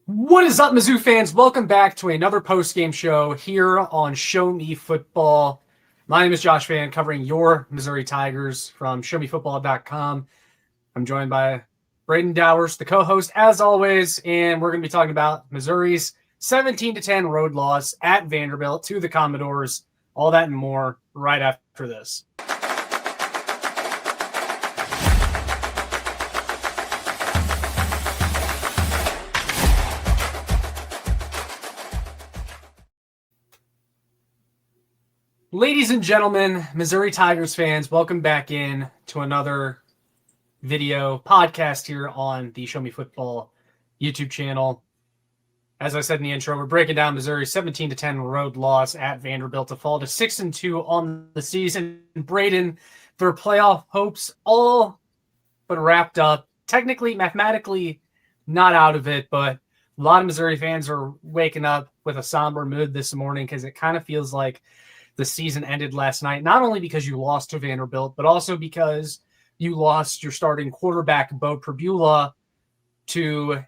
What is up, Mizzou fans? Welcome back to another post-game show here on Show Me Football. My name is Josh Van, covering your Missouri Tigers from showmefootball.com. I'm joined by Braden Dowers, the co-host, as always, and we're going to be talking about Missouri's 17-10 road loss at Vanderbilt to the Commodores. All that and more right after this. Ladies and gentlemen, Missouri Tigers fans, welcome back in to another video podcast here on the Show Me Football YouTube channel. As I said in the intro, we're breaking down Missouri's 17-10 road loss at Vanderbilt to fall to 6-2 on the season. Braden, their playoff hopes all but wrapped up. Technically, mathematically, not out of it, but a lot of Missouri fans are waking up with a somber mood this morning because it kind of feels like the season ended last night, not only because you lost to Vanderbilt, but also because you lost your starting quarterback, Bo Pribula, to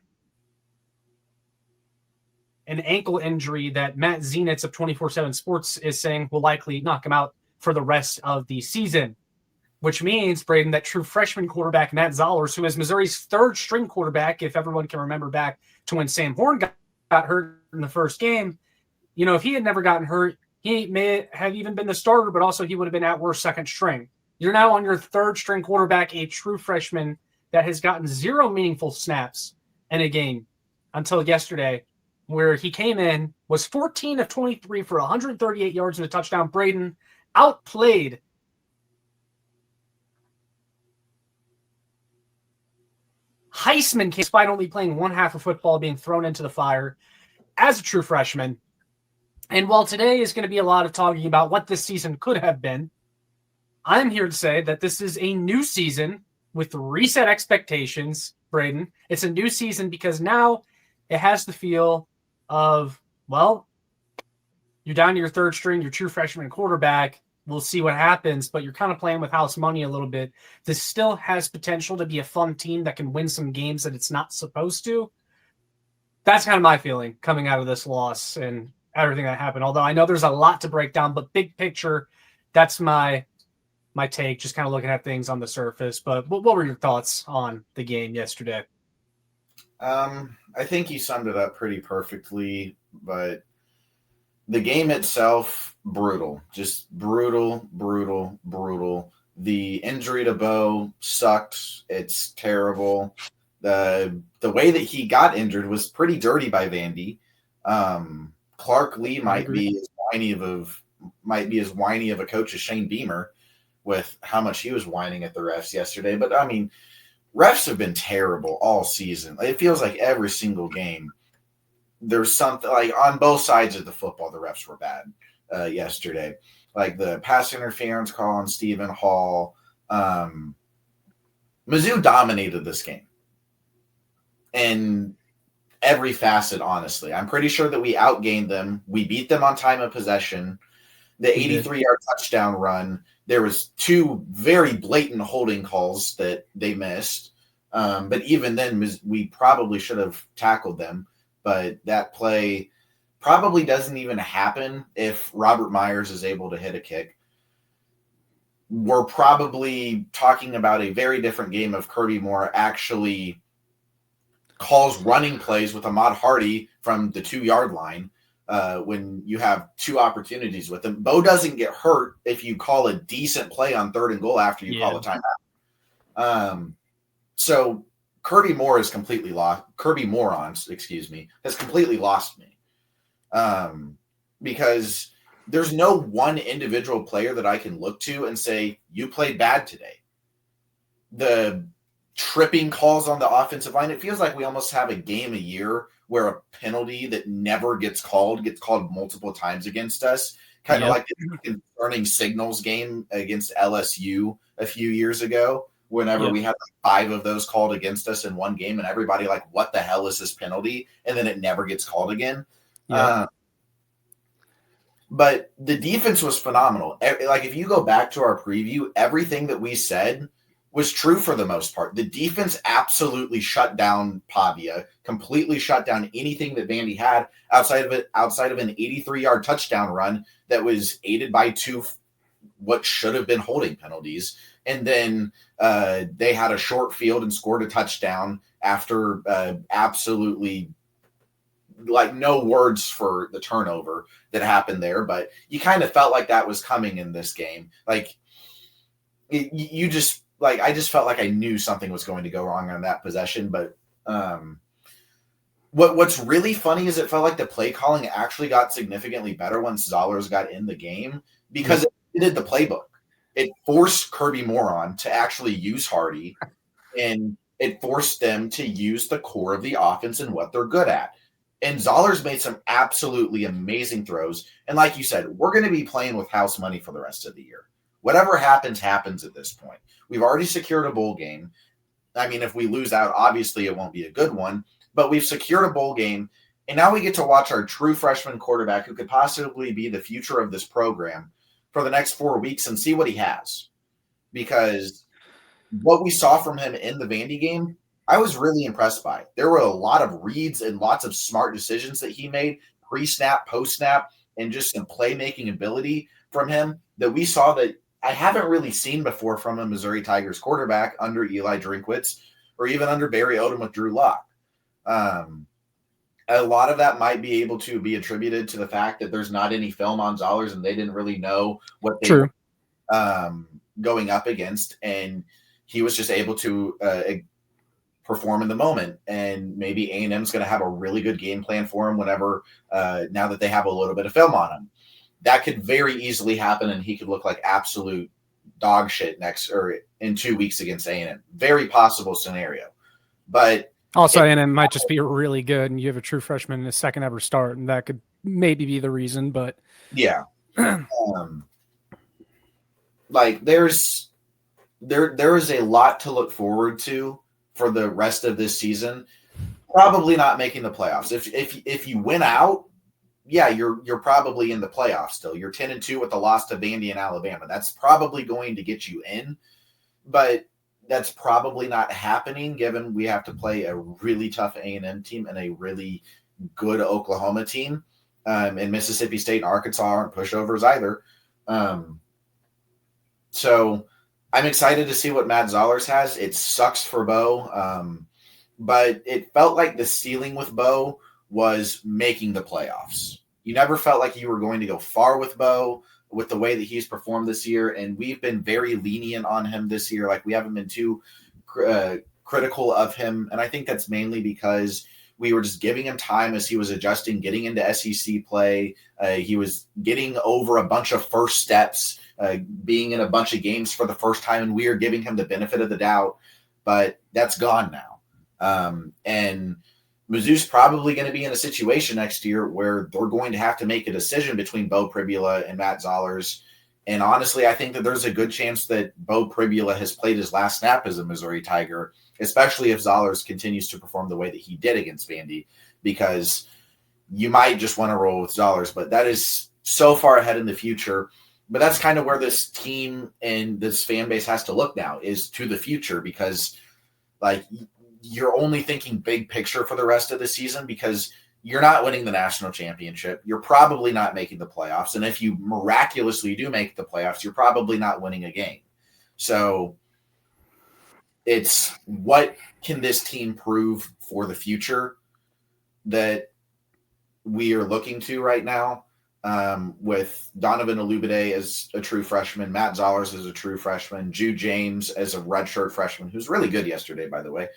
an ankle injury that Matt Zenitz of 24/7 Sports is saying will likely knock him out for the rest of the season, which means, Braden, that true freshman quarterback Matt Zollers, who is Missouri's third-string quarterback, if everyone can remember back to when Sam Horn got hurt in the first game, if he had never gotten hurt, he may have even been the starter, but also he would have been at worst second string. You're now on your third string quarterback, a true freshman that has gotten zero meaningful snaps in a game until yesterday, where he came in, was 14 of 23 for 138 yards and a touchdown. Braden outplayed Heisman, despite only playing one half of football, being thrown into the fire as a true freshman. And while today is going to be a lot of talking about what this season could have been, I'm here to say that this is a new season with reset expectations, Braden. It's a new season because now it has the feel of, well, you're down to your third string, your true freshman quarterback. We'll see what happens, but you're kind of playing with house money a little bit. This still has potential to be a fun team that can win some games that it's not supposed to. That's kind of my feeling coming out of this loss and everything that happened. Although I know there's a lot to break down, but big picture, that's my take, just kind of looking at things on the surface. But what were your thoughts on the game yesterday? I think you summed it up pretty perfectly, but the game itself, brutal. Just brutal. The injury to Bo sucked. It's terrible. The way that he got injured was pretty dirty by Vandy. Clark Lee might be as whiny of a coach as Shane Beamer with how much he was whining at the refs yesterday. But, I mean, refs have been terrible all season. It feels like every single game there's something, like on both sides of the football, the refs were bad yesterday. Like the pass interference call on Stephen Hall. Mizzou dominated this game. And every facet, honestly. I'm pretty sure that we outgained them. We beat them on time of possession. The 83-yard touchdown run, there was two very blatant holding calls that they missed. But even then, we probably should have tackled them. But that play probably doesn't even happen if Robert Myers is able to hit a kick. We're probably talking about a very different game if Kirby Moore actually calls running plays with Ahmad Hardy from the 2-yard line when you have two opportunities with him. Bo doesn't get hurt if you call a decent play on 3rd and goal after you call a timeout. So Kirby Moore has completely lost. Kirby Morons, has completely lost me because there's no one individual player that I can look to and say, you played bad today. The tripping calls on the offensive line, it feels like we almost have a game a year where a penalty that never gets called multiple times against us. Kind of like the concerning signals game against LSU a few years ago, whenever we had like 5 of those called against us in one game and everybody like, what the hell is this penalty? And then it never gets called again. But the defense was phenomenal. Like if you go back to our preview, everything that we said was true for the most part. The defense absolutely shut down Pavia, completely shut down anything that Vandy had outside of an 83-yard touchdown run that was aided by 2 what should have been holding penalties. And then they had a short field and scored a touchdown after absolutely no words for the turnover that happened there. But you kind of felt like that was coming in this game. I just felt like I knew something was going to go wrong on that possession. But what's really funny is it felt like the play calling actually got significantly better once Zollers got in the game because it did the playbook. It forced Kirby Moron to actually use Hardy, and it forced them to use the core of the offense and what they're good at. And Zollers made some absolutely amazing throws. And like you said, we're going to be playing with house money for the rest of the year. Whatever happens at this point. We've already secured a bowl game. I mean, if we lose out, obviously it won't be a good one, but we've secured a bowl game. And now we get to watch our true freshman quarterback who could possibly be the future of this program for the next 4 weeks and see what he has. Because what we saw from him in the Vandy game, I was really impressed by. There were a lot of reads and lots of smart decisions that he made pre-snap, post-snap, and just some playmaking ability from him that we saw that I haven't really seen before from a Missouri Tigers quarterback under Eli Drinkwitz or even under Barry Odom with Drew Lock. A lot of that might be able to be attributed to the fact that there's not any film on Zollers and they didn't really know what they were going up against. And he was just able to perform in the moment. And maybe A&M's going to have a really good game plan for him whenever, now that they have a little bit of film on him. That could very easily happen, and he could look like absolute dog shit in 2 weeks against A&M. Very possible scenario. But also, A&M might just be really good, and you have a true freshman in his second ever start, and that could maybe be the reason. But yeah, there is a lot to look forward to for the rest of this season. Probably not making the playoffs. If you win out, yeah, you're probably in the playoffs still. You're 10-2 with the loss to Vandy and Alabama. That's probably going to get you in, but that's probably not happening given we have to play a really tough A&M team and a really good Oklahoma team. And Mississippi State and Arkansas aren't pushovers either. So I'm excited to see what Matt Zollers has. It sucks for Bo, but it felt like the ceiling with Bo was making the playoffs. You never felt like you were going to go far with Bo with the way that he's performed this year, and we've been very lenient on him this year. Like, we haven't been too critical of him, and I think that's mainly because we were just giving him time as he was adjusting, getting into SEC play. He was getting over a bunch of first steps, being in a bunch of games for the first time, and we are giving him the benefit of the doubt, but that's gone now. And Mizzou's probably going to be in a situation next year where they're going to have to make a decision between Bo Pribula and Matt Zollers. And honestly, I think that there's a good chance that Bo Pribula has played his last snap as a Missouri Tiger, especially if Zollers continues to perform the way that he did against Vandy, because you might just want to roll with Zollers, but that is so far ahead in the future. But that's kind of where this team and this fan base has to look now, is to the future, because you're only thinking big picture for the rest of the season because you're not winning the national championship. You're probably not making the playoffs. And if you miraculously do make the playoffs, you're probably not winning a game. So it's what can this team prove for the future that we are looking to right now, with Donovan Olubide as a true freshman, Matt Zollers as a true freshman, Jude James as a redshirt freshman, who's really good yesterday, by the way.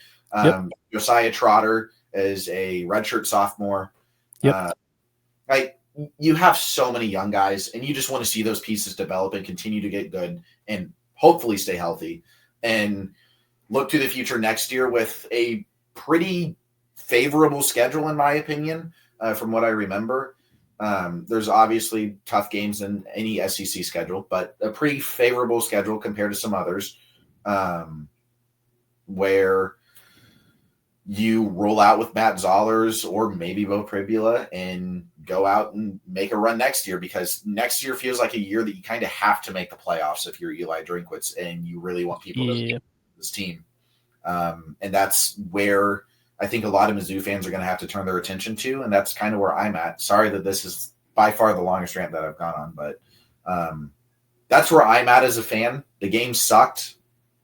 Josiah Trotter as a redshirt sophomore. You have so many young guys, and you just want to see those pieces develop and continue to get good and hopefully stay healthy and look to the future next year with a pretty favorable schedule, in my opinion, from what I remember. There's obviously tough games in any SEC schedule, but a pretty favorable schedule compared to some others, where you roll out with Matt Zollers or maybe Bo Pribula and go out and make a run next year, because next year feels like a year that you kind of have to make the playoffs if you're Eli Drinkwitz and you really want people to. this team. And that's where I think a lot of Mizzou fans are going to have to turn their attention to, and that's kind of where I'm at. Sorry that this is by far the longest rant that I've gone on, but that's where I'm at as a fan. The game sucked,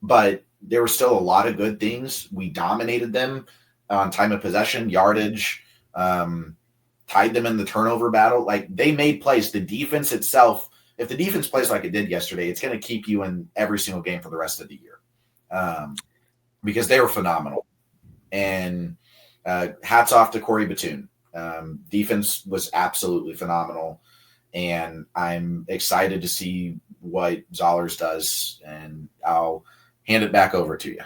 but there were still a lot of good things. We dominated them on time of possession, yardage, tied them in the turnover battle. Like, they made plays. The defense itself, if the defense plays like it did yesterday, it's going to keep you in every single game for the rest of the year, because they were phenomenal. And hats off to Corey Batoon. Defense was absolutely phenomenal, and I'm excited to see what Zollers does, and I'll hand it back over to you.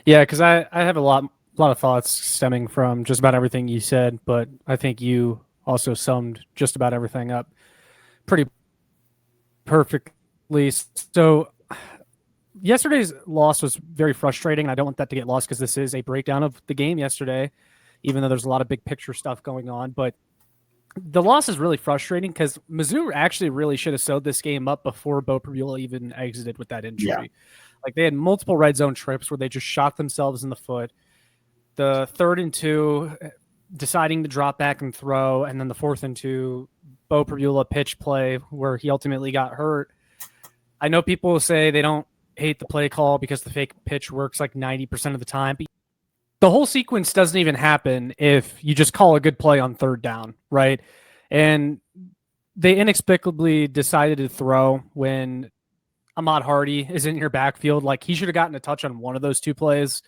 Yeah, because I have a lot of thoughts stemming from just about everything you said, but I think you also summed just about everything up pretty perfectly. So yesterday's loss was very frustrating. I don't want that to get lost because this is a breakdown of the game yesterday, even though there's a lot of big picture stuff going on. But the loss is really frustrating because Mizzou actually really should have sewed this game up before Bo Pribula even exited with that injury. Yeah. Like, they had multiple red zone trips where they just shot themselves in the foot. The 3rd and 2, deciding to drop back and throw, and then the 4th and 2, Bo Pribula pitch play where he ultimately got hurt. I know people will say they don't hate the play call because the fake pitch works like 90% of the time, but the whole sequence doesn't even happen if you just call a good play on 3rd down, right? And they inexplicably decided to throw when Ahmad Hardy is in your backfield. Like, he should have gotten a touch on one of those 2 plays,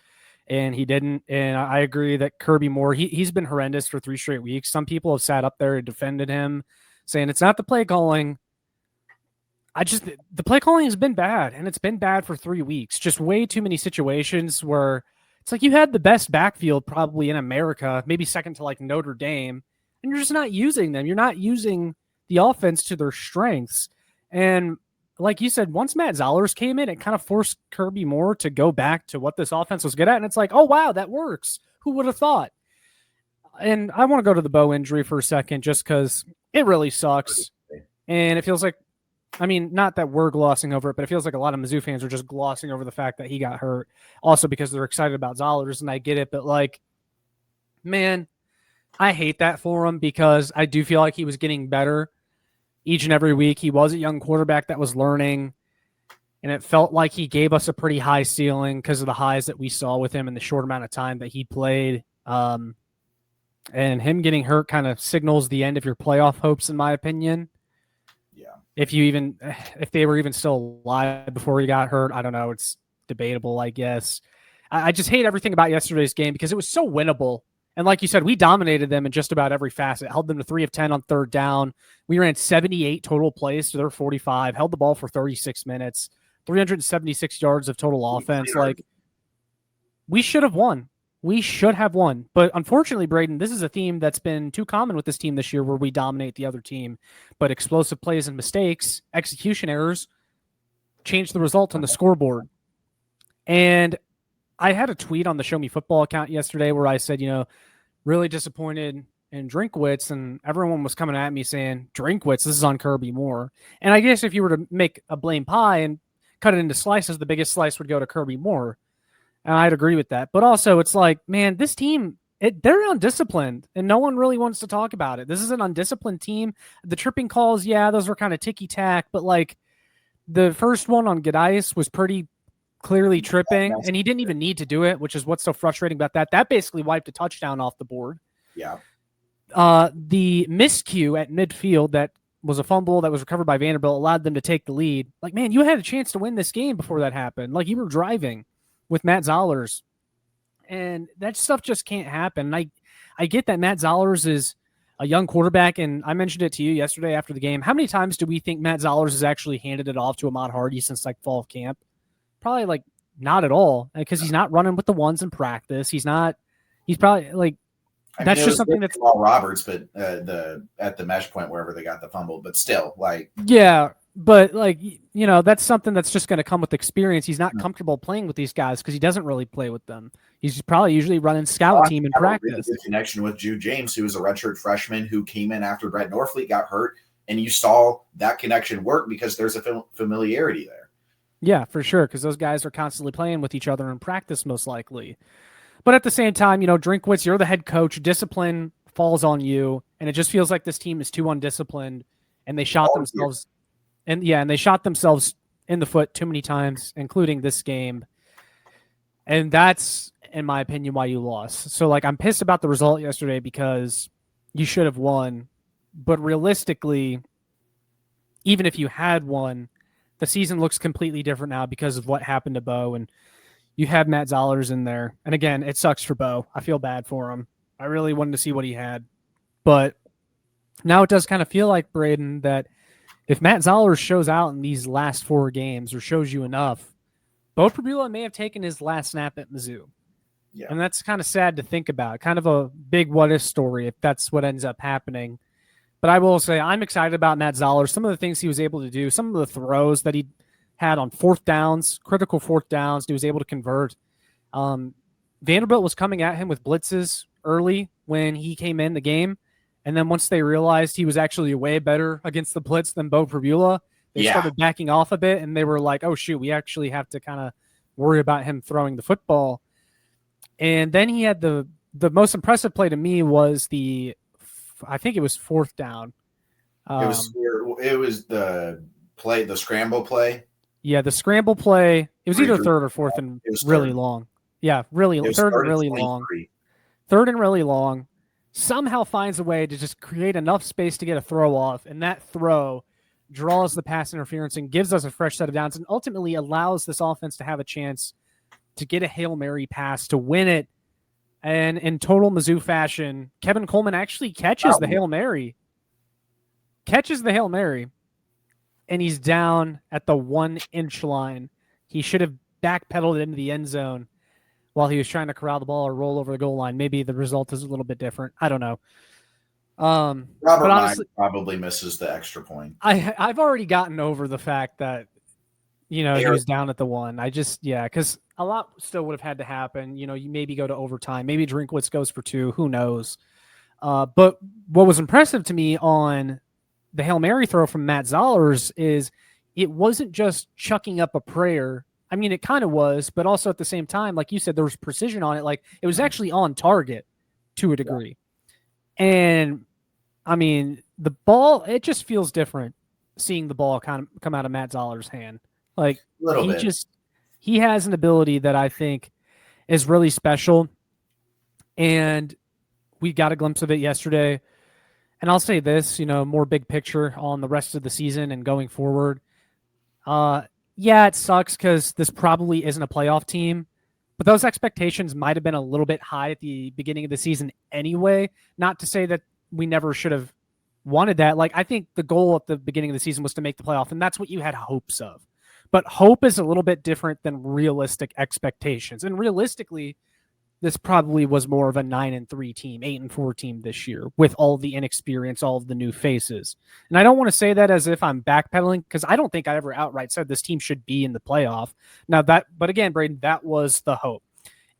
and he didn't. And I agree that Kirby Moore, he's been horrendous for 3 straight weeks. Some people have sat up there and defended him, saying it's not the play calling. The play calling has been bad, and it's been bad for 3 weeks. Just way too many situations where it's like you had the best backfield probably in America, maybe second to like Notre Dame, and you're just not using them. You're not using the offense to their strengths. And like you said, once Matt Zollers came in, it kind of forced Kirby Moore to go back to what this offense was good at. And it's like, oh, wow, that works. Who would have thought? And I want to go to the Bo injury for a second, just because it really sucks. And it feels like, I mean, not that we're glossing over it, but it feels like a lot of Mizzou fans are just glossing over the fact that he got hurt. Also because they're excited about Zollers, and I get it. But, like, man, I hate that for him because I do feel like he was getting better each and every week. He was a young quarterback that was learning, and it felt like he gave us a pretty high ceiling because of the highs that we saw with him in the short amount of time that he played. And him getting hurt kind of signals the end of your playoff hopes, in my opinion. If they were even still alive before he got hurt, I don't know. It's debatable, I guess. I just hate everything about yesterday's game because it was so winnable. And like you said, we dominated them in just about every facet. Held them to 3 of 10 on 3rd down. We ran 78 total plays to their 45. Held the ball for 36 minutes. 376 yards of total offense. Like, we should have won. We should have won. But unfortunately, Braden, this is a theme that's been too common with this team this year, where we dominate the other team. But explosive plays and mistakes, execution errors, change the result on the scoreboard. And I had a tweet on the Show Me Football account yesterday where I said, really disappointed in Drinkwitz, and everyone was coming at me saying, Drinkwitz, this is on Kirby Moore. And I guess if you were to make a blame pie and cut it into slices, the biggest slice would go to Kirby Moore. And I'd agree with that. But also, it's like, man, this team, they're undisciplined, and no one really wants to talk about it. This is an undisciplined team. The tripping calls, yeah, those were kind of ticky-tack, but, like, the first one on Gadias was pretty clearly tripping, and he didn't even need to do it, which is what's so frustrating about that. That basically wiped a touchdown off the board. Yeah. The miscue at midfield that was a fumble that was recovered by Vanderbilt allowed them to take the lead. Like, man, you had a chance to win this game before that happened. Like, you were driving with Matt Zollers, and that stuff just can't happen. And I get that Matt Zollers is a young quarterback, and I mentioned it to you yesterday after the game. How many times do we think Matt Zollers has actually handed it off to Ahmad Hardy since, like, fall of camp? Probably, like, not at all, because he's not running with the ones in practice. He's probably, like, that's just something that's Jamal Roberts, but at the mesh point wherever they got the fumble, but still, like, yeah. But, like, that's something that's just going to come with experience. He's not comfortable playing with these guys because he doesn't really play with them. He's probably usually running scout team in practice. Really good connection with Jude James, who was a redshirt freshman who came in after Brett Norfleet got hurt, and you saw that connection work because there's a familiarity there. Yeah, for sure, because those guys are constantly playing with each other in practice, most likely. But at the same time, Drinkwitz, you're the head coach. Discipline falls on you, and it just feels like this team is too undisciplined, and they shot themselves, and they shot themselves in the foot too many times, including this game. And that's, in my opinion, why you lost. So, I'm pissed about the result yesterday because you should have won. But realistically, even if you had won, the season looks completely different now because of what happened to Bo. And you have Matt Zollers in there. And again, it sucks for Bo. I feel bad for him. I really wanted to see what he had. But now it does kind of feel like, Braden, that if Matt Zollers shows out in these last 4 games or shows you enough, Bo Pribula may have taken his last snap at Mizzou. Yeah. And that's kind of sad to think about. Kind of a big what-if story if that's what ends up happening. But I will say I'm excited about Matt Zollers. Some of the things he was able to do, some of the throws that he had on 4th downs, critical 4th downs, he was able to convert. Vanderbilt was coming at him with blitzes early when he came in the game. And then once they realized he was actually way better against the blitz than Bo Pribula, they started backing off a bit, and they were like, oh, shoot, we actually have to kind of worry about him throwing the football. And then he had the most impressive play to me was I think it was 4th down. It was the scramble play. Yeah, the scramble play. It was either 3rd or 4th and really long. Yeah, really 3rd and really long. 3rd and really long. Somehow finds a way to just create enough space to get a throw off, and that throw draws the pass interference and gives us a fresh set of downs and ultimately allows this offense to have a chance to get a Hail Mary pass to win it. And in total Mizzou fashion, Kevin Coleman actually catches the Hail Mary. And he's down at the 1-inch line. He should have backpedaled into the end zone while he was trying to corral the ball or roll over the goal line. Maybe the result is a little bit different. I don't know. Robert but honestly, probably misses the extra point. I've already gotten over the fact that, he was down at the 1. Because a lot still would have had to happen. You maybe go to overtime. Maybe Drinkwitz goes for 2. Who knows? But what was impressive to me on the Hail Mary throw from Matt Zollers is it wasn't just chucking up a prayer. I mean, it kind of was, but also at the same time, like you said, there was precision on it. Like it was actually on target to a degree. Yeah. And I mean, the ball, it just feels different seeing the ball kind of come out of Matt Zollers' hand. Like he has an ability that I think is really special. And we got a glimpse of it yesterday. And I'll say this, more big picture on the rest of the season and going forward. Yeah, it sucks because this probably isn't a playoff team, but those expectations might have been a little bit high at the beginning of the season anyway. Not to say that we never should have wanted that. Like, I think the goal at the beginning of the season was to make the playoff, and that's what you had hopes of. But hope is a little bit different than realistic expectations. And realistically, this probably was more of a 9-3 team, 8-4 team this year with all the inexperience, all of the new faces. And I don't want to say that as if I'm backpedaling because I don't think I ever outright said this team should be in the playoff. But again, Braden, that was the hope.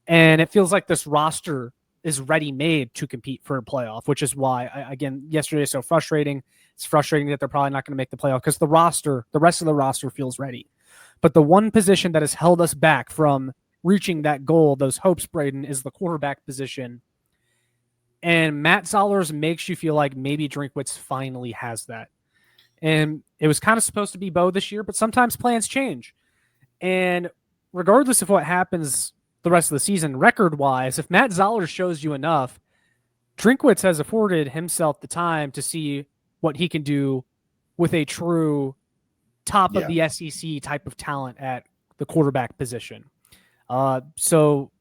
And it feels like this roster is ready-made to compete for a playoff, which is why, again, yesterday is so frustrating. It's frustrating that they're probably not going to make the playoff because the rest of the roster feels ready. But the one position that has held us back from reaching that goal, those hopes, Braden, is the quarterback position. And Matt Zollers makes you feel like maybe Drinkwitz finally has that. And it was kind of supposed to be Bo this year, but sometimes plans change. And regardless of what happens the rest of the season, record-wise, if Matt Zollers shows you enough, Drinkwitz has afforded himself the time to see what he can do with a true top of the SEC type of talent at the quarterback position. So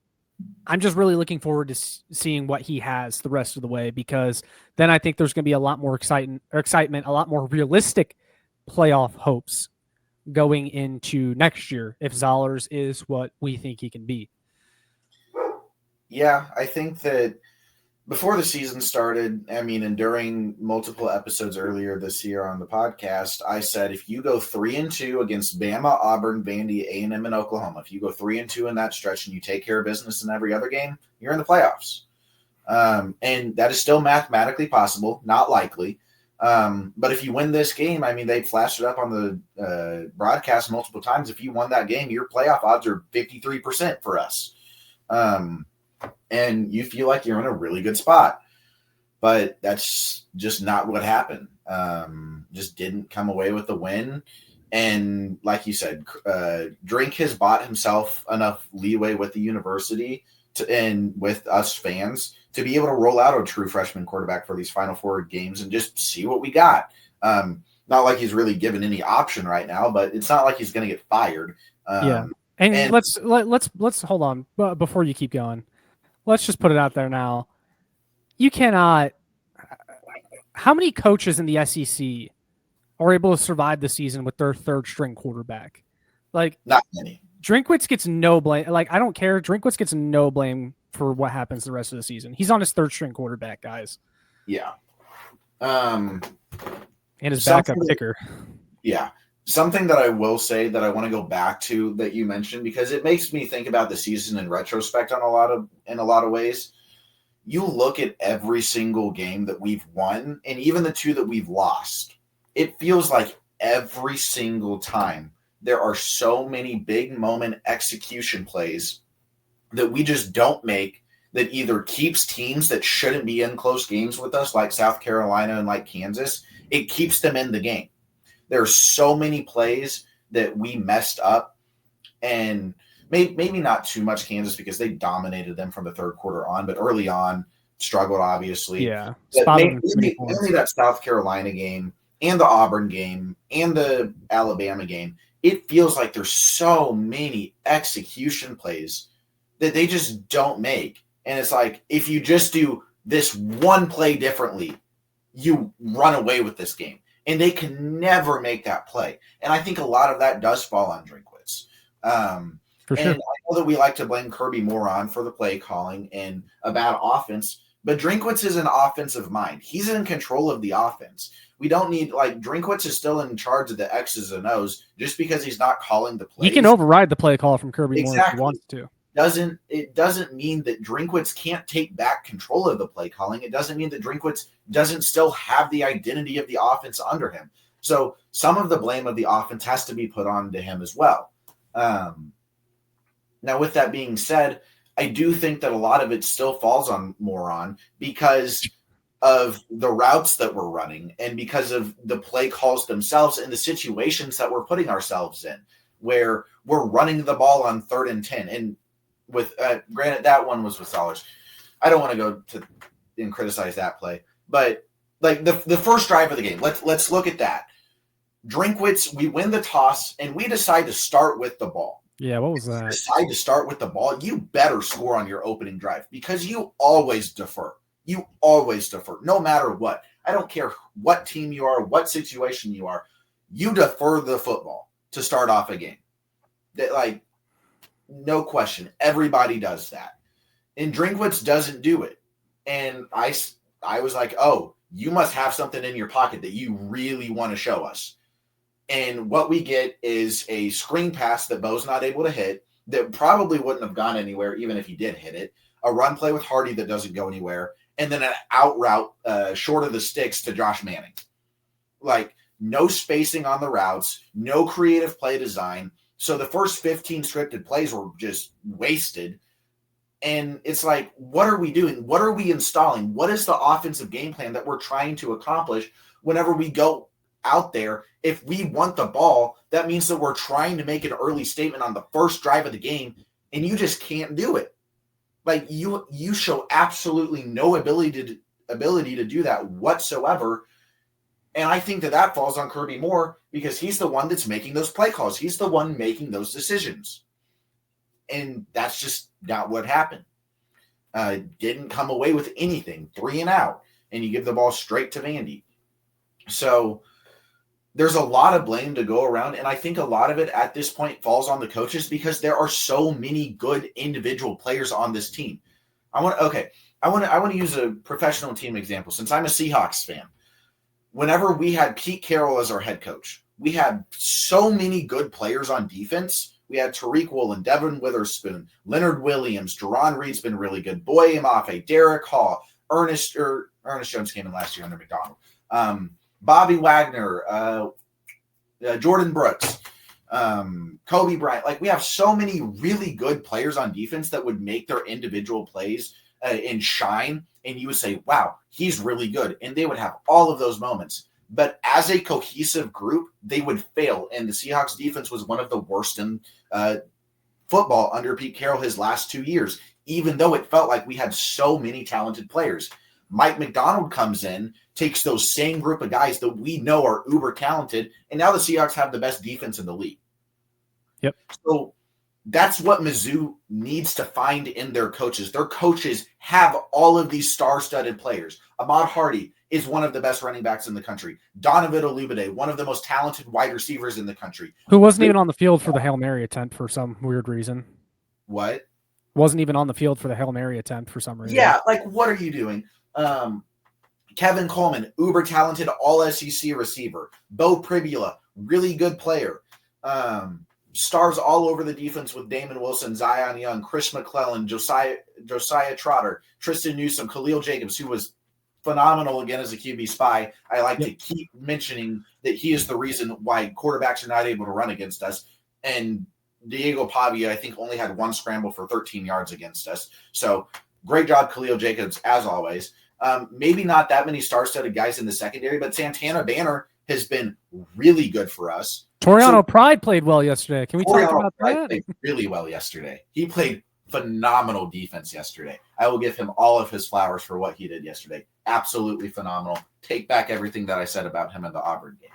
I'm just really looking forward to seeing what he has the rest of the way, because then I think there's going to be a lot more excitement, a lot more realistic playoff hopes going into next year if Zollers is what we think he can be. Yeah, I think that before the season started, and during multiple episodes earlier this year on the podcast, I said if you go 3-2 against Bama, Auburn, Vandy, A&M, and Oklahoma, if you go 3-2 in that stretch and you take care of business in every other game, you're in the playoffs. And that is still mathematically possible, not likely. But if you win this game, I mean, they flashed it up on the broadcast multiple times. If you won that game, your playoff odds are 53% for us. And you feel like you're in a really good spot. But that's just not what happened. Just didn't come away with the win. And like you said, Drink has bought himself enough leeway with the university and with us fans to be able to roll out a true freshman quarterback for these Final Four games and just see what we got. Not like he's really given any option right now, but it's not like he's going to get fired. And let's hold on before you keep going. Let's just put it out there now. You cannot. How many coaches in the SEC are able to survive the season with their third string quarterback? Like, not many. Drinkwitz gets no blame. Like, I don't care. Drinkwitz gets no blame for what happens the rest of the season. He's on his third string quarterback, guys. Yeah. And his backup kicker. Yeah. Something that I will say that I want to go back to that you mentioned, because it makes me think about the season in retrospect in a lot of ways. You look at every single game that we've won, and even the two that we've lost, it feels like every single time there are so many big moment execution plays that we just don't make, that either keeps teams that shouldn't be in close games with us, like South Carolina and like Kansas, it keeps them in the game. There are so many plays that we messed up, and maybe not too much Kansas because they dominated them from the third quarter on, but early on struggled, obviously. Yeah. Mainly that South Carolina game and the Auburn game and the Alabama game, it feels like there's so many execution plays that they just don't make. And it's like, if you just do this one play differently, you run away with this game. And they can never make that play. And I think a lot of that does fall on Drinkwitz. For sure. And I know that we like to blame Kirby Moron for the play calling and a bad offense, but Drinkwitz is an offensive mind. He's in control of the offense. We don't need, like, Drinkwitz is still in charge of the X's and O's just because he's not calling the plays. He can override the play call from Kirby Moore if he wants to. It doesn't mean that Drinkwitz can't take back control of the play calling. It doesn't mean that Drinkwitz doesn't still have the identity of the offense under him. So some of the blame of the offense has to be put on to him as well. Now, with that being said, I do think that a lot of it still falls on Moron because of the routes that we're running and because of the play calls themselves and the situations that we're putting ourselves in, where we're running the ball on 3rd and 10. And with granted, that one was with Zollers. I don't want to go to and criticize that play, but like the first drive of the game, let's look at that. Drinkwitz, we win the toss and we decide to start with the ball. Yeah, what was that? If you decide to start with the ball, you better score on your opening drive because you always defer. You always defer, no matter what. I don't care what team you are, what situation you are. You defer the football to start off a game. Like, no question. Everybody does that. And Drinkwitz doesn't do it. And I was like, oh, you must have something in your pocket that you really want to show us. And what we get is a screen pass that Bo's not able to hit that probably wouldn't have gone anywhere even if he did hit it. A run play with Hardy that doesn't go anywhere. And then an out route short of the sticks to Josh Manning. Like, no spacing on the routes, no creative play design. So the first 15 scripted plays were just wasted. And it's like, what are we doing? What are we installing? What is the offensive game plan that we're trying to accomplish whenever we go out there? If we want the ball, that means that we're trying to make an early statement on the first drive of the game, and you just can't do it. Like, you show absolutely no ability to do that whatsoever. And I think that falls on Kirby Moore because he's the one that's making those play calls. He's the one making those decisions. And that's just not what happened. Didn't come away with anything. 3 and out. And you give the ball straight to Vandy. So there's a lot of blame to go around. And I think a lot of it at this point falls on the coaches because there are so many good individual players on this team. I want to use a professional team example since I'm a Seahawks fan. Whenever we had Pete Carroll as our head coach, we had so many good players on defense. We had Tariq Woolen, Devin Witherspoon, Leonard Williams, Jerron Reed's been really good, Boye Mafe, Derek Hall, Ernest Jones came in last year under McDonald. Bobby Wagner, Jordan Brooks, Kobe Bryant. Like, we have so many really good players on defense that would make their individual plays and shine, and you would say, wow, he's really good. And they would have all of those moments. But as a cohesive group, they would fail. And the Seahawks defense was one of the worst in football under Pete Carroll his last 2 years, even though it felt like we had so many talented players. Mike McDonald comes in, takes those same group of guys that we know are uber talented, and now the Seahawks have the best defense in the league. Yep. So that's what Mizzou needs to find in their coaches. Their coaches have all of these star-studded players. Ahmad Hardy is one of the best running backs in the country. Donovan Olubade, one of the most talented wide receivers in the country. Who wasn't even on the field for the Hail Mary attempt for some weird reason. What? Wasn't even on the field for the Hail Mary attempt for some reason. Yeah, like, what are you doing? Kevin Coleman, uber talented all SEC receiver. Bo Pribula, really good player. Stars all over the defense with Damon Wilson, Zion Young, Chris McClellan, Josiah Trotter, Tristan Newsome, Khalil Jacobs, who was phenomenal again as a QB spy. I like to keep mentioning that he is the reason why quarterbacks are not able to run against us. And Diego Pavia, I think, only had one scramble for 13 yards against us. So great job, Khalil Jacobs, as always. Maybe not that many star-studded guys in the secondary, but Santana Banner has been really good for us. Toriano Pride played well yesterday. Can we talk about that? Played really well yesterday. He played phenomenal defense yesterday. I will give him all of his flowers for what he did yesterday. Absolutely phenomenal. Take back everything that I said about him in the Auburn game.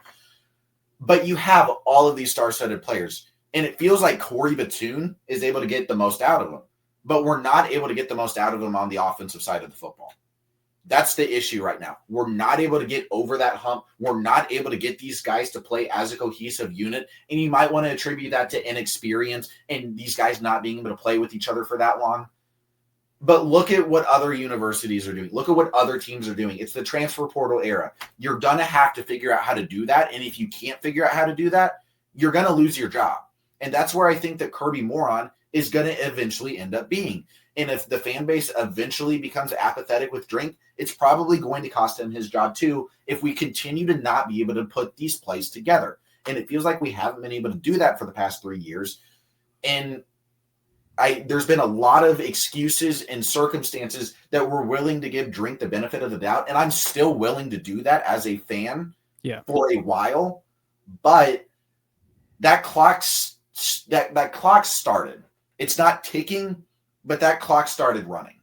But you have all of these star-studded players, and it feels like Corey Batoon is able to get the most out of them, but we're not able to get the most out of them on the offensive side of the football. That's the issue right now. We're not able to get over that hump. We're not able to get these guys to play as a cohesive unit. And you might want to attribute that to inexperience and these guys not being able to play with each other for that long. But look at what other universities are doing. Look at what other teams are doing. It's the transfer portal era. You're going to have to figure out how to do that. And if you can't figure out how to do that, you're going to lose your job. And that's where I think that Kirby Moron is going to eventually end up being. And if the fan base eventually becomes apathetic with Drink, it's probably going to cost him his job too if we continue to not be able to put these plays together. And it feels like we haven't been able to do that for the past 3 years. And there's been a lot of excuses and circumstances that we're willing to give Drink the benefit of the doubt. And I'm still willing to do that as a fan for a while. But that clock started. It's not ticking, but that clock started running.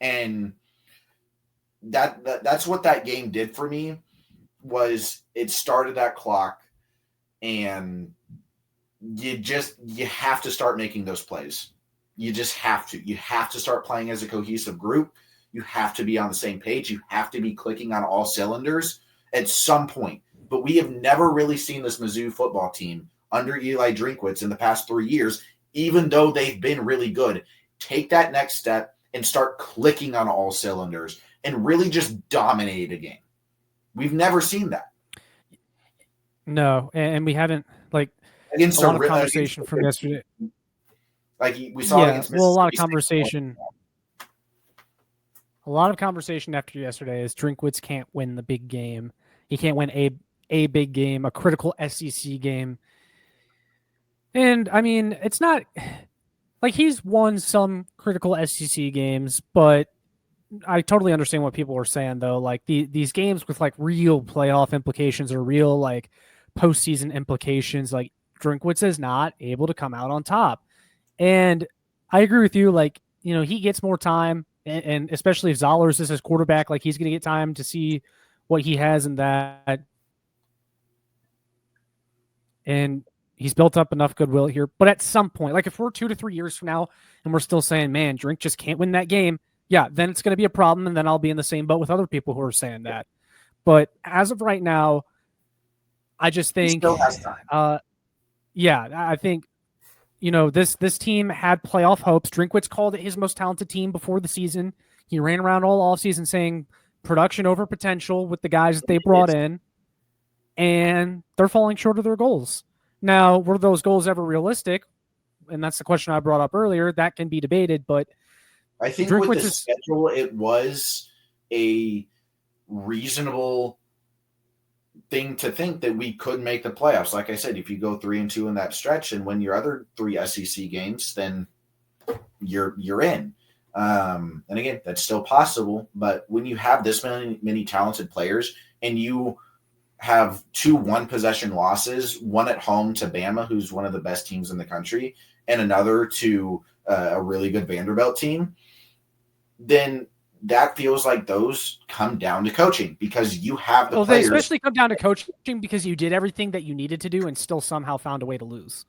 And that's what that game did for me, was it started that clock, and you have to start making those plays. You just have to. You have to start playing as a cohesive group. You have to be on the same page. You have to be clicking on all cylinders at some point. But we have never really seen this Mizzou football team under Eli Drinkwitz in the past 3 years, even though they've been really good, take that next step and start clicking on all cylinders and really just dominate a game. We've never seen that. No, and we haven't, like, against a lot of conversation from yesterday. Like we saw against Mississippi a lot of State. conversation. A lot of conversation after yesterday is Drinkwitz can't win the big game. He can't win a big game, a critical SEC game. And, I mean, it's not like he's won some critical SEC games, but I totally understand what people were saying, though. Like, these games with, like, real playoff implications or real, like, postseason implications, like, Drinkwitz is not able to come out on top. And I agree with you. Like, you know, he gets more time, and especially if Zollers is his quarterback, like, he's going to get time to see what he has in that. And he's built up enough goodwill here. But at some point, like if we're 2 to 3 years from now and we're still saying, man, Drink just can't win that game, yeah, then it's going to be a problem. And then I'll be in the same boat with other people who are saying that. But as of right now, I just think, He still has time. I think, you know, this team had playoff hopes. Drinkwitz called it his most talented team before the season. He ran around all offseason saying production over potential with the guys that they brought in. And they're falling short of their goals. Now, were those goals ever realistic? And that's the question I brought up earlier. That can be debated, but I think with the schedule, it was a reasonable thing to think that we could make the playoffs. Like I said, if you go 3-2 in that stretch and win your other 3 SEC games, then you're in. And again, that's still possible. But when you have this many talented players and you have 2 one-possession losses, one at home to Bama, who's one of the best teams in the country, and another to a really good Vanderbilt team, then that feels like those come down to coaching because you have the players. They especially come down to coaching because you did everything that you needed to do and still somehow found a way to lose.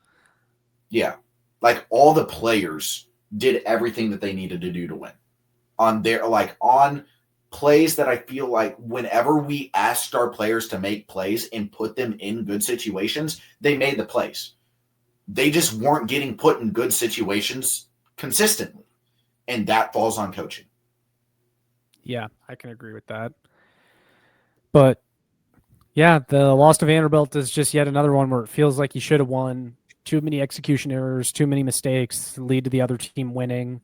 Yeah. Like all the players did everything that they needed to do to win on plays that I feel like whenever we asked our players to make plays and put them in good situations, they made the plays. They just weren't getting put in good situations consistently. And that falls on coaching. Yeah, I can agree with that. But yeah, the loss to Vanderbilt is just yet another one where it feels like you should have won. Too many execution errors, too many mistakes lead to the other team winning.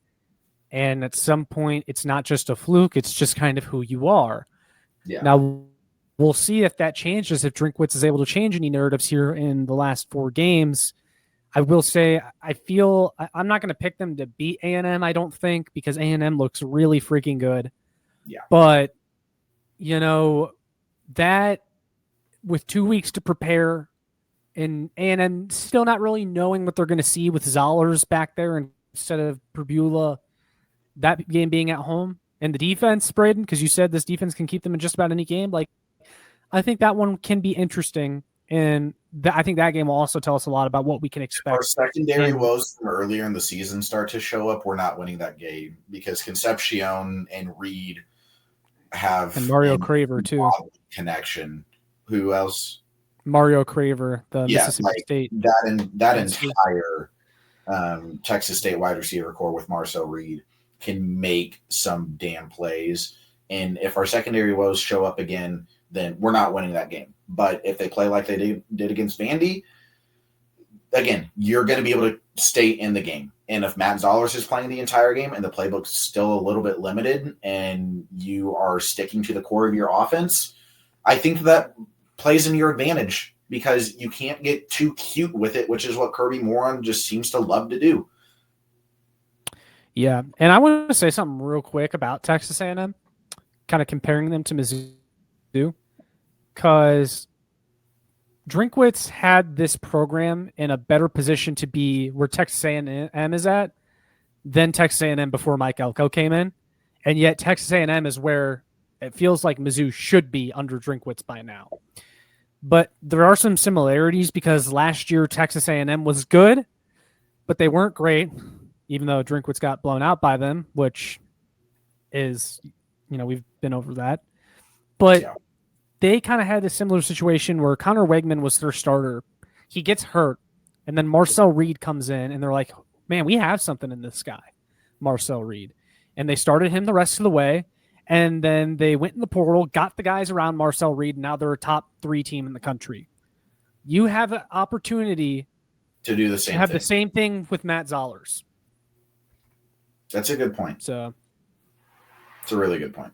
And at some point, it's not just a fluke. It's just kind of who you are. Yeah. Now, we'll see if that changes, if Drinkwitz is able to change any narratives here in the last 4 games. I will say I feel I'm not going to pick them to beat A&M, I don't think, because A&M looks really freaking good. Yeah. But, that with 2 weeks to prepare and A&M still not really knowing what they're going to see with Zollers back there instead of Perbula, that game being at home, and the defense, Braden, because you said this defense can keep them in just about any game. Like, I think that one can be interesting. And I think that game will also tell us a lot about what we can expect. Our secondary woes from earlier in the season start to show up. We're not winning that game because Concepcion and Reed have and Mario Craver too connection. Who else? Mario Craver, the Mississippi State. That entire Texas State wide receiver core with Marcel Reed can make some damn plays. And if our secondary woes show up again, then we're not winning that game. But if they play like they did against Vandy, again, you're going to be able to stay in the game. And if Matt Zollers is playing the entire game and the playbook's still a little bit limited and you are sticking to the core of your offense, I think that plays in your advantage because you can't get too cute with it, which is what Kirby Moran just seems to love to do. Yeah, and I want to say something real quick about Texas A&M, kind of comparing them to Mizzou, because Drinkwitz had this program in a better position to be where Texas A&M is at than Texas A&M before Mike Elko came in, and yet Texas A&M is where it feels like Mizzou should be under Drinkwitz by now. But there are some similarities because last year Texas A&M was good, but they weren't great, even though Drinkwitz got blown out by them, which is, we've been over that. But they kind of had a similar situation where Connor Wegman was their starter. He gets hurt, and then Marcel Reed comes in, and they're like, man, we have something in this guy, Marcel Reed. And they started him the rest of the way, and then they went in the portal, got the guys around Marcel Reed, and now they're a top 3 team in the country. You have an opportunity to do the same have thing. the same thing with Matt Zollers. That's a good point. So it's a really good point.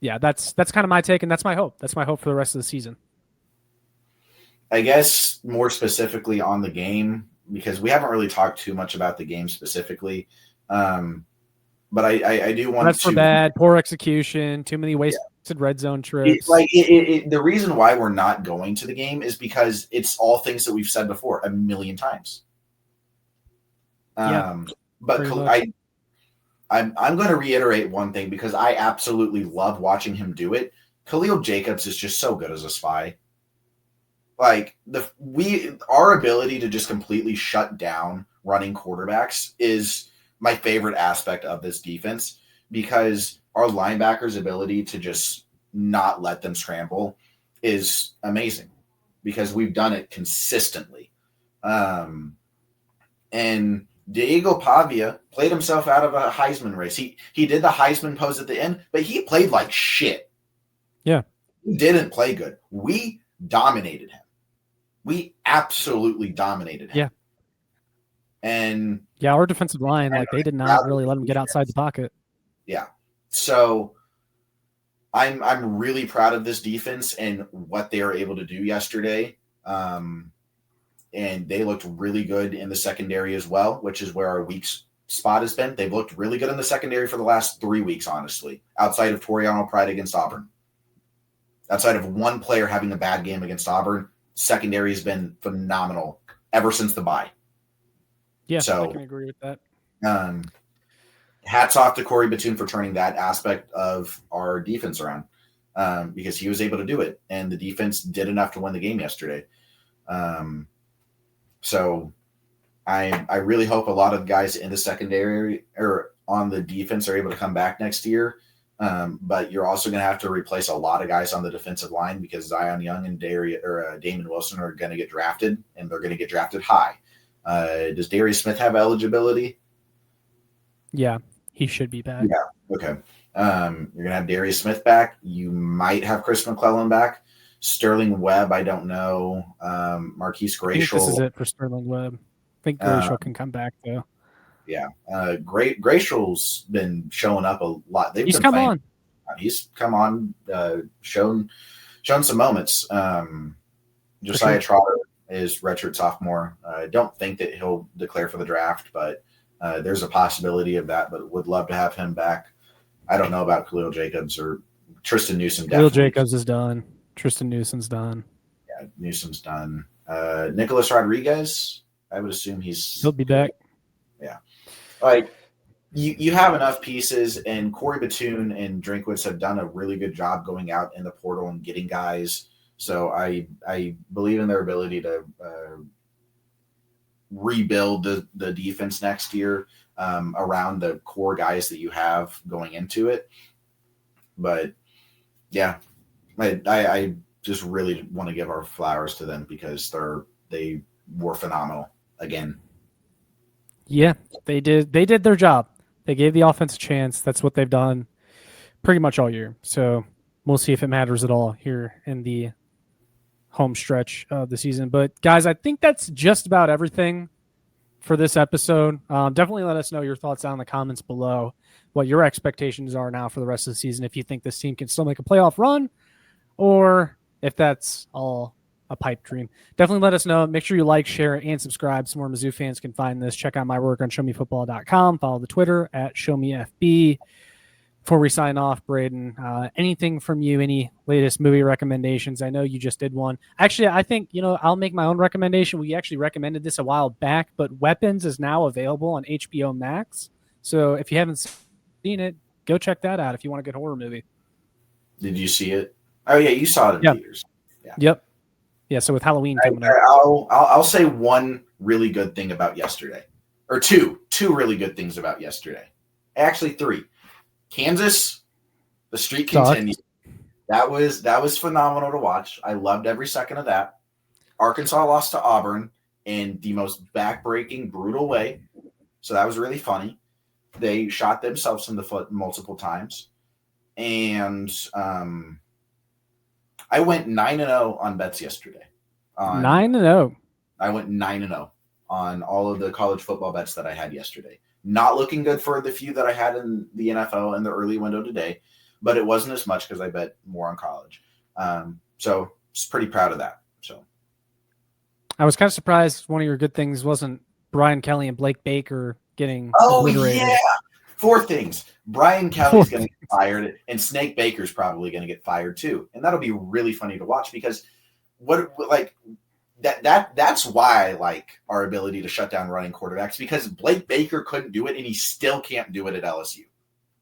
Yeah, that's kind of my take, and that's my hope. That's my hope for the rest of the season. I guess more specifically on the game, because we haven't really talked too much about the game specifically. But I do want That's to. for bad, poor execution, too many wasted red zone trips. The reason why we're not going to the game is because it's all things that we've said before a million times. But I'm going to reiterate one thing because I absolutely love watching him do it. Khalil Jacobs is just so good as a spy. Like our ability to just completely shut down running quarterbacks is my favorite aspect of this defense because our linebackers' ability to just not let them scramble is amazing because we've done it consistently. And Diego Pavia played himself out of a Heisman race. He did the Heisman pose at the end, but he played like shit. Yeah. He didn't play good. We dominated him. We absolutely dominated him. Yeah. And our defensive line, they did not really let him get outside the pocket. Yeah. So I'm really proud of this defense and what they were able to do yesterday. And they looked really good in the secondary as well, which is where our weak spot has been. They've looked really good in the secondary for the last 3 weeks, honestly, outside of Toriano Pride against Auburn. Outside of one player having a bad game against Auburn, secondary has been phenomenal ever since the bye. Yeah, so, I can agree with that. Hats off to Corey Batoon for turning that aspect of our defense around because he was able to do it, and the defense did enough to win the game yesterday. So I really hope a lot of guys in the secondary or on the defense are able to come back next year. But you're also going to have to replace a lot of guys on the defensive line because Zion Young and Damon Wilson are going to get drafted, and they're going to get drafted high. Does Darius Smith have eligibility? Yeah, he should be back. Yeah. Okay. You're going to have Darius Smith back. You might have Chris McClellan back. Sterling Webb, I don't know. Marquise Grayshall. I think this is it for Sterling Webb. I think Grayshall can come back, though. Yeah. Grayshall's been showing up a lot. He's come on. He's come on, shown some moments. Josiah Trotter is redshirt sophomore. I don't think that he'll declare for the draft, but there's a possibility of that, but would love to have him back. I don't know about Khalil Jacobs or Tristan Newsom. Khalil Jacobs is done. Tristan Newsom's done. Yeah, Newsom's done. Nicholas Rodriguez, I would assume he'll be back. Yeah. Like you have enough pieces, and Corey Batoon and Drinkwitz have done a really good job going out in the portal and getting guys. So I believe in their ability to rebuild the defense next year around the core guys that you have going into it. But yeah, I just really want to give our flowers to them because they were phenomenal again. Yeah, they did their job. They gave the offense a chance. That's what they've done pretty much all year. So we'll see if it matters at all here in the home stretch of the season. But guys, I think that's just about everything for this episode. Definitely let us know your thoughts down in the comments below, what your expectations are now for the rest of the season, if you think this team can still make a playoff run or if that's all a pipe dream. Definitely let us know. Make sure you like, share, and subscribe so more Mizzou fans can find this. Check out my work on showmefootball.com. Follow the Twitter at showmefb. Before we sign off, Braden, anything from you, any latest movie recommendations? I know you just did one. Actually, I think, I'll make my own recommendation. We actually recommended this a while back, but Weapons is now available on HBO Max. So if you haven't seen it, go check that out if you want a good horror movie. Did you see it? Oh, yeah, you saw it in theaters. Yeah. Yep. Yeah, so with Halloween coming up. I'll say one really good thing about yesterday. Or two really good things about yesterday. Actually, three. Kansas, the streak continued. That was phenomenal to watch. I loved every second of that. Arkansas lost to Auburn in the most backbreaking, brutal way. So that was really funny. They shot themselves in the foot multiple times. And I went 9-0 on bets yesterday. 9-0. I went 9-0 on all of the college football bets that I had yesterday. Not looking good for the few that I had in the NFL in the early window today, but it wasn't as much because I bet more on college. So just pretty proud of that. So I was kind of surprised one of your good things wasn't Brian Kelly and Blake Baker getting obliterated. Yeah. 4 things. Brian Kelly's going to get fired, and Snake Baker's probably going to get fired too. And that'll be really funny to watch because that's why I like our ability to shut down running quarterbacks, because Blake Baker couldn't do it, and he still can't do it at LSU.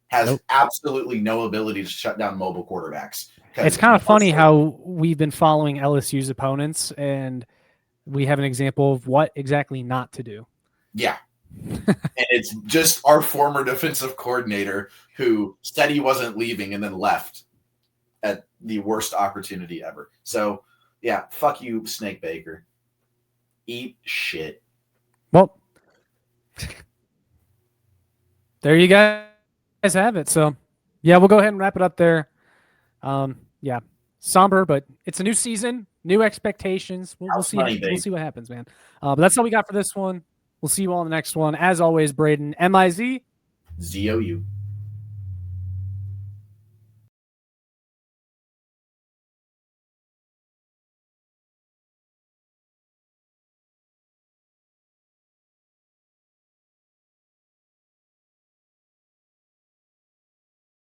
Has absolutely no ability to shut down mobile quarterbacks. It's kind of funny how we've been following LSU's opponents, and we have an example of what exactly not to do. Yeah. And it's just our former defensive coordinator who said he wasn't leaving and then left at the worst opportunity ever. So, yeah, fuck you, Snake Baker. Eat shit. Well, there you guys have it. So, yeah, we'll go ahead and wrap it up there. Yeah, somber, but it's a new season, new expectations. We'll see. We'll see what happens, man. But that's all we got for this one. We'll see you all in the next one. As always, Braden, MIZ. ZOU.